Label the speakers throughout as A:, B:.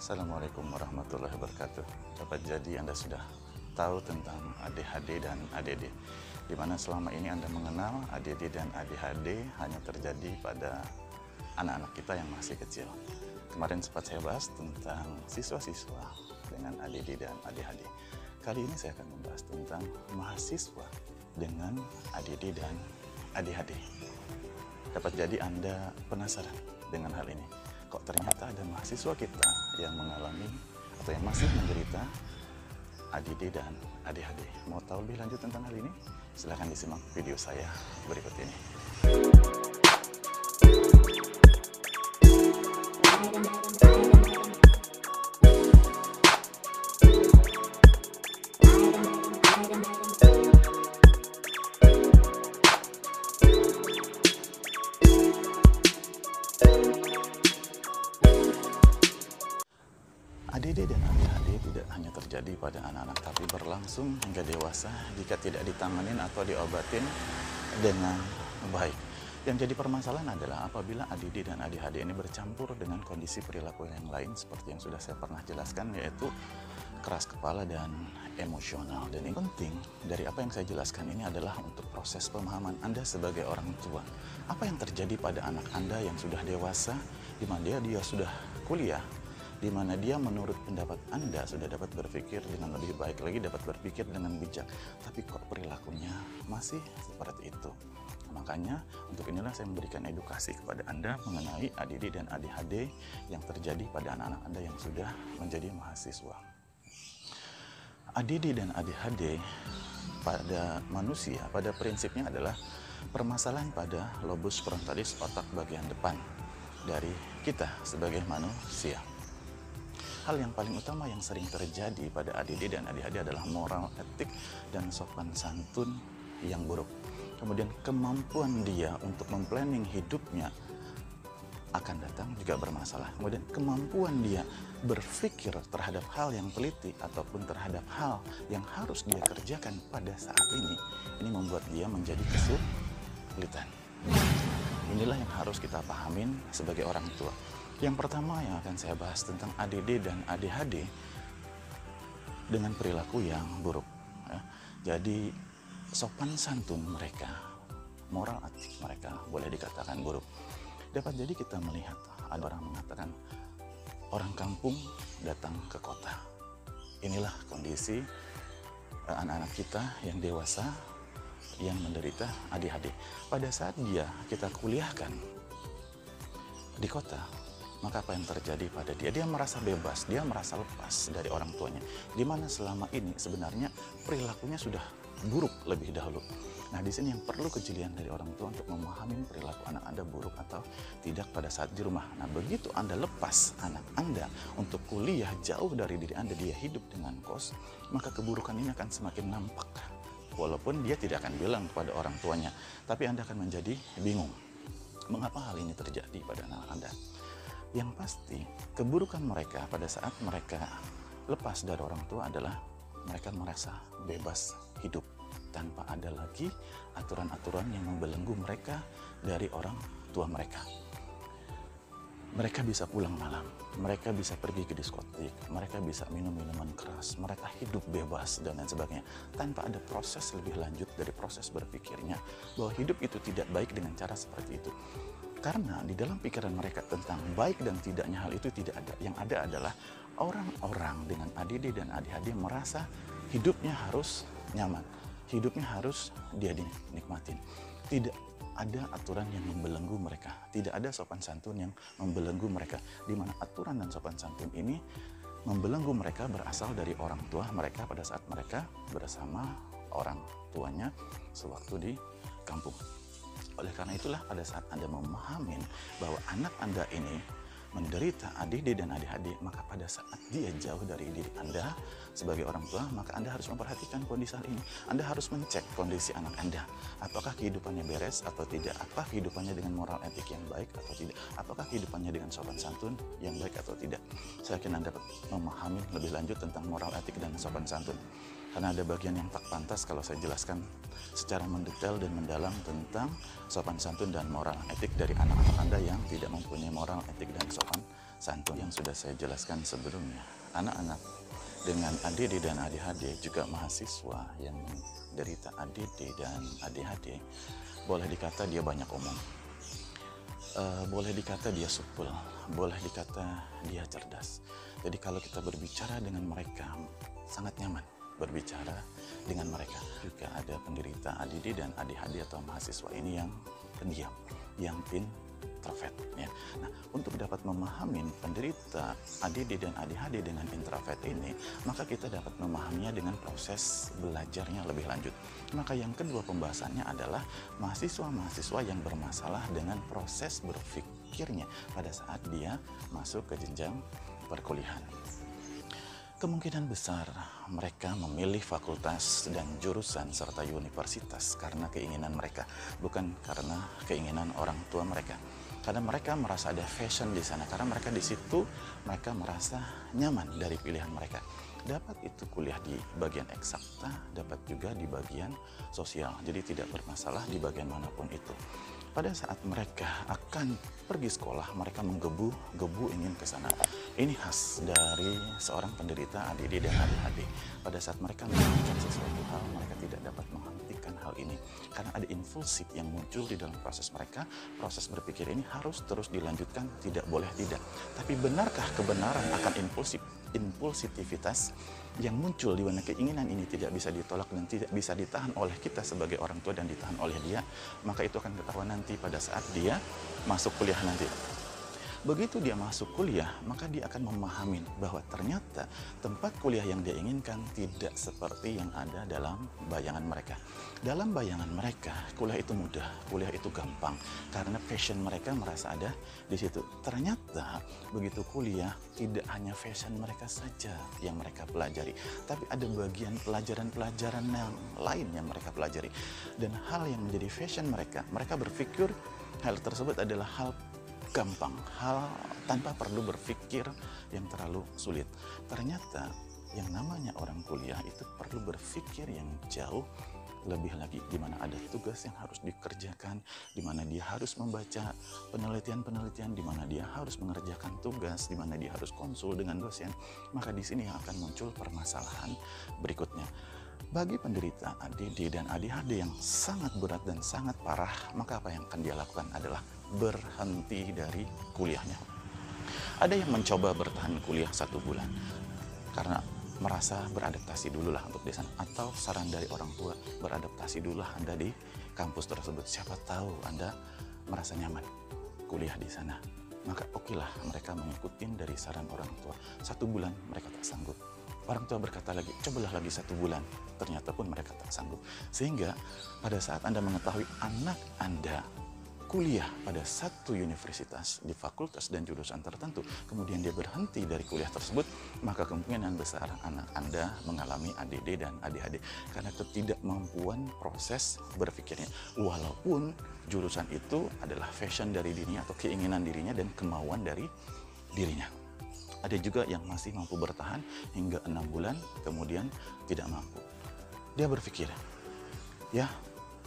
A: Assalamualaikum warahmatullahi wabarakatuh. Dapat jadi Anda sudah tahu tentang ADHD dan ADD, di mana selama ini Anda mengenal ADD dan ADHD hanya terjadi pada anak-anak kita yang masih kecil. Kemarin sempat saya bahas tentang siswa-siswa dengan ADD dan ADHD. Kali ini saya akan membahas tentang mahasiswa dengan ADD dan ADHD. Dapat jadi Anda penasaran dengan hal ini. Kok ternyata ada mahasiswa kita yang mengalami atau yang masih menderita ADD dan ADHD. Mau tahu lebih lanjut tentang hal ini? Silahkan disimak video saya berikut ini. ADD dan ADHD tidak hanya terjadi pada anak-anak, tapi berlangsung hingga dewasa jika tidak ditanganin atau diobatin dengan baik. Yang jadi permasalahan adalah apabila ADD dan ADHD ini bercampur dengan kondisi perilaku yang lain seperti yang sudah saya pernah jelaskan, yaitu keras kepala dan emosional. Dan yang penting dari apa yang saya jelaskan ini adalah untuk proses pemahaman Anda sebagai orang tua. Apa yang terjadi pada anak Anda yang sudah dewasa, di mana dia sudah kuliah, di mana dia menurut pendapat Anda sudah dapat berpikir dengan lebih baik lagi, dapat berpikir dengan bijak, tapi kok perilakunya masih seperti itu. Makanya untuk inilah saya memberikan edukasi kepada Anda mengenai ADD dan ADHD yang terjadi pada anak-anak Anda yang sudah menjadi mahasiswa. ADD dan ADHD pada manusia pada prinsipnya adalah permasalahan pada lobus frontalis, otak bagian depan dari kita sebagai manusia. Hal yang paling utama yang sering terjadi pada ADD dan ADHD adalah moral, etik, dan sopan santun yang buruk. Kemudian kemampuan dia untuk memplanning hidupnya akan datang juga bermasalah. Kemudian kemampuan dia berpikir terhadap hal yang teliti ataupun terhadap hal yang harus dia kerjakan pada saat ini membuat dia menjadi kesulitan. Inilah yang harus kita pahamin sebagai orang tua. Yang pertama yang akan saya bahas tentang ADD dan ADHD dengan perilaku yang buruk. Jadi sopan santun mereka, moral etik mereka boleh dikatakan buruk. Dapat jadi kita melihat ada orang mengatakan orang kampung datang ke kota. Inilah kondisi anak-anak kita yang dewasa yang menderita ADHD. Pada saat kita kuliahkan di kota, maka apa yang terjadi pada dia? Dia merasa bebas, dia merasa lepas dari orang tuanya. Di mana selama ini sebenarnya perilakunya sudah buruk lebih dahulu. Nah, di sini yang perlu kejelian dari orang tua untuk memahami perilaku anak Anda buruk atau tidak pada saat di rumah. Nah, begitu Anda lepas anak Anda untuk kuliah jauh dari diri Anda, dia hidup dengan kos, maka keburukan ini akan semakin nampak. Walaupun dia tidak akan bilang kepada orang tuanya, tapi Anda akan menjadi bingung. Mengapa hal ini terjadi pada anak Anda? Yang pasti, keburukan mereka pada saat mereka lepas dari orang tua adalah mereka merasa bebas hidup tanpa ada lagi aturan-aturan yang membelenggu mereka dari orang tua mereka. Mereka bisa pulang malam, mereka bisa pergi ke diskotik, mereka bisa minum minuman keras, mereka hidup bebas dan lain sebagainya tanpa ada proses lebih lanjut dari proses berpikirnya bahwa hidup itu tidak baik dengan cara seperti itu. Karena di dalam pikiran mereka tentang baik dan tidaknya hal itu tidak ada. Yang ada adalah orang-orang dengan ADD dan ADHD merasa hidupnya harus nyaman, hidupnya harus dia dinikmatin. Tidak ada aturan yang membelenggu mereka, tidak ada sopan santun yang membelenggu mereka. Di mana aturan dan sopan santun ini membelenggu mereka berasal dari orang tua mereka pada saat mereka bersama orang tuanya sewaktu di kampung. Oleh karena itulah pada saat Anda memahami bahwa anak Anda ini menderita ADD dan ADHD, maka pada saat dia jauh dari diri Anda sebagai orang tua, maka Anda harus memperhatikan kondisi hal ini. Anda harus mencek kondisi anak Anda. Apakah kehidupannya beres atau tidak? Apakah kehidupannya dengan moral etik yang baik atau tidak? Apakah kehidupannya dengan sopan santun yang baik atau tidak? Saya yakin Anda dapat memahami lebih lanjut tentang moral etik dan sopan santun. Karena ada bagian yang tak pantas kalau saya jelaskan secara mendetail dan mendalam tentang sopan santun dan moral etik dari anak-anak Anda yang tidak mempunyai moral etik dan sopan santun yang sudah saya jelaskan sebelumnya. Anak-anak dengan ADD dan ADHD, juga mahasiswa yang menderita ADD dan ADHD, boleh dikata dia banyak omong, boleh dikata dia supel, boleh dikata dia cerdas. Jadi kalau kita berbicara dengan mereka, sangat nyaman berbicara dengan mereka. Juga ada penderita ADD dan ADHD atau mahasiswa ini yang pendiam, yang introvert ya. Nah, untuk dapat memahami penderita ADD dan ADHD dengan introvert ini, maka kita dapat memahaminya dengan proses belajarnya lebih lanjut. Maka yang kedua pembahasannya adalah mahasiswa-mahasiswa yang bermasalah dengan proses berpikirnya pada saat dia masuk ke jenjang perkuliahan. Kemungkinan besar mereka memilih fakultas dan jurusan serta universitas karena keinginan mereka, bukan karena keinginan orang tua mereka. Karena mereka merasa ada fashion di sana, karena mereka di situ mereka merasa nyaman dari pilihan mereka. Dapat itu kuliah di bagian eksakta, dapat juga di bagian sosial. Jadi tidak bermasalah di bagian manapun itu. Pada saat mereka akan pergi sekolah, mereka menggebu-gebu ingin ke sana. Ini khas dari seorang penderita ADD dan ADHD. Pada saat mereka melakukan sesuatu hal, mereka tidak dapat menghentikan hal ini. Karena ada impulsif yang muncul di dalam proses mereka. Proses berpikir ini harus terus dilanjutkan, tidak boleh tidak. Tapi benarkah kebenaran akan impulsivitas yang muncul di mana keinginan ini tidak bisa ditolak dan tidak bisa ditahan oleh kita sebagai orang tua dan ditahan oleh dia, maka itu akan ketahuan nanti pada saat dia masuk kuliah nanti. Begitu dia masuk kuliah, maka dia akan memahami bahwa ternyata tempat kuliah yang dia inginkan tidak seperti yang ada dalam bayangan mereka. Dalam bayangan mereka, kuliah itu mudah, kuliah itu gampang, karena passion mereka merasa ada di situ. Ternyata begitu kuliah, tidak hanya fashion mereka saja yang mereka pelajari, tapi ada bagian pelajaran-pelajaran yang lain yang mereka pelajari. Dan hal yang menjadi fashion mereka, mereka berpikir hal tersebut adalah hal gampang, hal tanpa perlu berpikir yang terlalu sulit. Ternyata yang namanya orang kuliah itu perlu berpikir yang jauh lebih lagi, di mana ada tugas yang harus dikerjakan, di mana dia harus membaca penelitian-penelitian, di mana dia harus mengerjakan tugas, di mana dia harus konsul dengan dosen. Maka di sini akan muncul permasalahan berikutnya. Bagi penderita ADD dan ADHD yang sangat berat dan sangat parah, maka apa yang akan dia lakukan adalah berhenti dari kuliahnya. Ada yang mencoba bertahan kuliah 1 bulan karena merasa beradaptasi dululah untuk di sana, atau saran dari orang tua, beradaptasi dululah Anda di kampus tersebut, siapa tahu Anda merasa nyaman kuliah di sana. Maka okelah mereka mengikuti dari saran orang tua. 1 bulan mereka tak sanggup, orang tua berkata lagi, cobalah lagi 1 bulan. Ternyata pun mereka tak sanggup. Sehingga pada saat Anda mengetahui anak Anda kuliah pada satu universitas di fakultas dan jurusan tertentu, kemudian dia berhenti dari kuliah tersebut, maka kemungkinan besar anak Anda mengalami ADD dan ADHD karena ketidakmampuan proses berpikirnya. Walaupun jurusan itu adalah fashion dari dirinya atau keinginan dirinya dan kemauan dari dirinya. Ada juga yang masih mampu bertahan hingga 6 bulan, kemudian tidak mampu. Dia berpikir, ya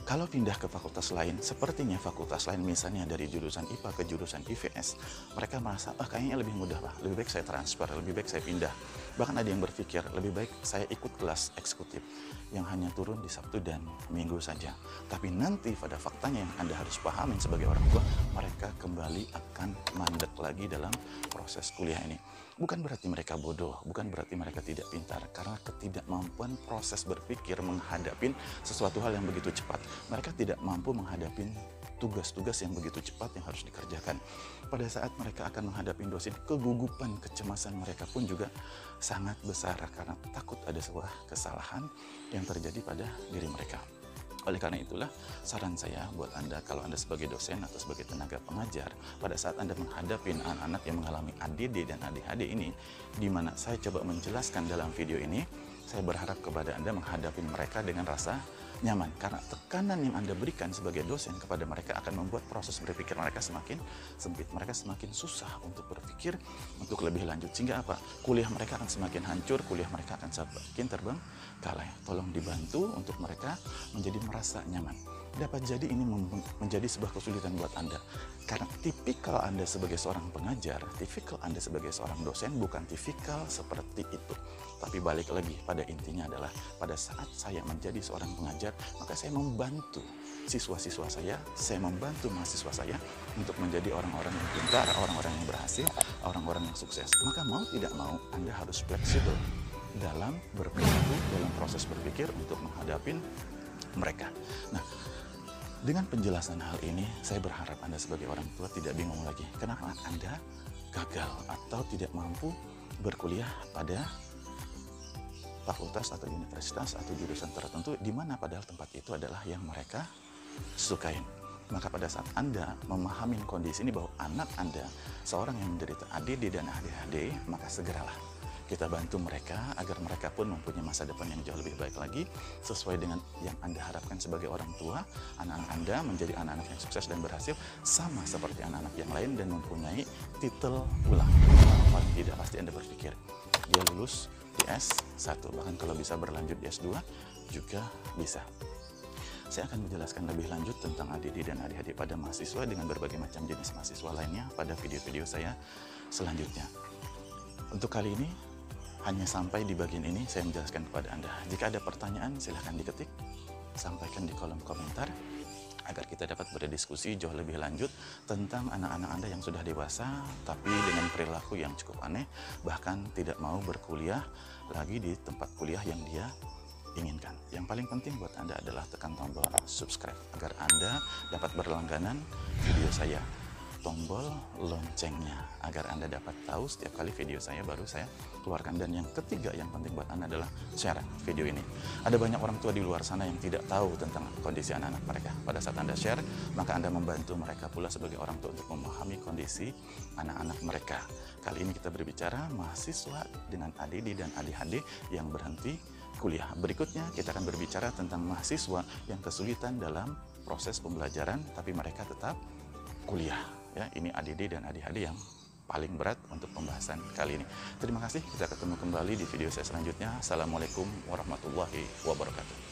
A: kalau pindah ke fakultas lain, sepertinya fakultas lain misalnya dari jurusan IPA ke jurusan IVS, mereka merasa, kayaknya lebih mudah Pak, lebih baik saya transfer, lebih baik saya pindah. Bahkan ada yang berpikir, lebih baik saya ikut kelas eksekutif yang hanya turun di Sabtu dan Minggu saja. Tapi nanti pada faktanya yang Anda harus pahamin sebagai orang tua, mereka kembali akan mandek lagi dalam proses kuliah ini. Bukan berarti mereka bodoh, bukan berarti mereka tidak pintar, karena ketidakmampuan proses berpikir menghadapi sesuatu hal yang begitu cepat. Mereka tidak mampu menghadapi tugas-tugas yang begitu cepat yang harus dikerjakan. Pada saat mereka akan menghadapi dosen, kegugupan, kecemasan mereka pun juga sangat besar karena takut ada sebuah kesalahan yang terjadi pada diri mereka. Oleh karena itulah, saran saya buat Anda, kalau Anda sebagai dosen atau sebagai tenaga pengajar, pada saat Anda menghadapi anak-anak yang mengalami ADD dan ADHD ini, di mana saya coba menjelaskan dalam video ini, saya berharap kepada Anda menghadapi mereka dengan rasa nyaman. Karena tekanan yang Anda berikan sebagai dosen kepada mereka akan membuat proses berpikir mereka semakin sempit. Mereka semakin susah untuk berpikir untuk lebih lanjut. Sehingga apa? Kuliah mereka akan semakin hancur, kuliah mereka akan semakin terbengkalai. Tolong dibantu untuk mereka menjadi merasa nyaman. dapat jadi ini menjadi sebuah kesulitan buat Anda. Karena tipikal Anda sebagai seorang pengajar, tipikal Anda sebagai seorang dosen bukan tipikal seperti itu. Tapi balik lagi pada intinya adalah pada saat saya menjadi seorang pengajar, maka saya membantu siswa-siswa saya membantu mahasiswa saya untuk menjadi orang-orang yang pintar, orang-orang yang berhasil, orang-orang yang sukses. Maka mau tidak mau Anda harus fleksibel dalam berperilaku, dalam proses berpikir untuk menghadapi mereka. Nah, dengan penjelasan hal ini, saya berharap Anda sebagai orang tua tidak bingung lagi. Kenapa Anda gagal atau tidak mampu berkuliah pada fakultas atau universitas atau jurusan tertentu di mana padahal tempat itu adalah yang mereka sukain. Maka pada saat Anda memahami kondisi ini bahwa anak Anda seorang yang menderita ADD dan ADHD, maka segeralah kita bantu mereka agar mereka pun mempunyai masa depan yang jauh lebih baik lagi sesuai dengan yang Anda harapkan sebagai orang tua. Anak-anak Anda menjadi anak-anak yang sukses dan berhasil sama seperti anak-anak yang lain dan mempunyai titel ulang. Paling tidak pasti Anda berpikir dia lulus di S1, bahkan kalau bisa berlanjut di S2 juga bisa. Saya akan menjelaskan lebih lanjut tentang ADD dan ADHD pada mahasiswa dengan berbagai macam jenis mahasiswa lainnya pada video-video saya selanjutnya. Untuk kali ini hanya sampai di bagian ini saya menjelaskan kepada Anda. Jika ada pertanyaan silahkan diketik, sampaikan di kolom komentar agar kita dapat berdiskusi jauh lebih lanjut tentang anak-anak Anda yang sudah dewasa tapi dengan perilaku yang cukup aneh, bahkan tidak mau berkuliah lagi di tempat kuliah yang dia inginkan. Yang paling penting buat Anda adalah tekan tombol subscribe agar Anda dapat berlangganan video saya. Tombol loncengnya agar Anda dapat tahu setiap kali video saya baru saya keluarkan. Dan yang ketiga yang penting buat Anda adalah share video ini. Ada banyak orang tua di luar sana yang tidak tahu tentang kondisi anak-anak mereka. Pada saat Anda share, maka Anda membantu mereka pula sebagai orang tua untuk memahami kondisi anak-anak mereka. Kali ini kita berbicara mahasiswa dengan ADD dan ADHD yang berhenti kuliah. Berikutnya kita akan berbicara tentang mahasiswa yang kesulitan dalam proses pembelajaran tapi mereka tetap kuliah. Ya, ini ADD dan ADHD yang paling berat untuk pembahasan kali ini. Terima kasih, kita ketemu kembali di video saya selanjutnya. Assalamualaikum warahmatullahi wabarakatuh.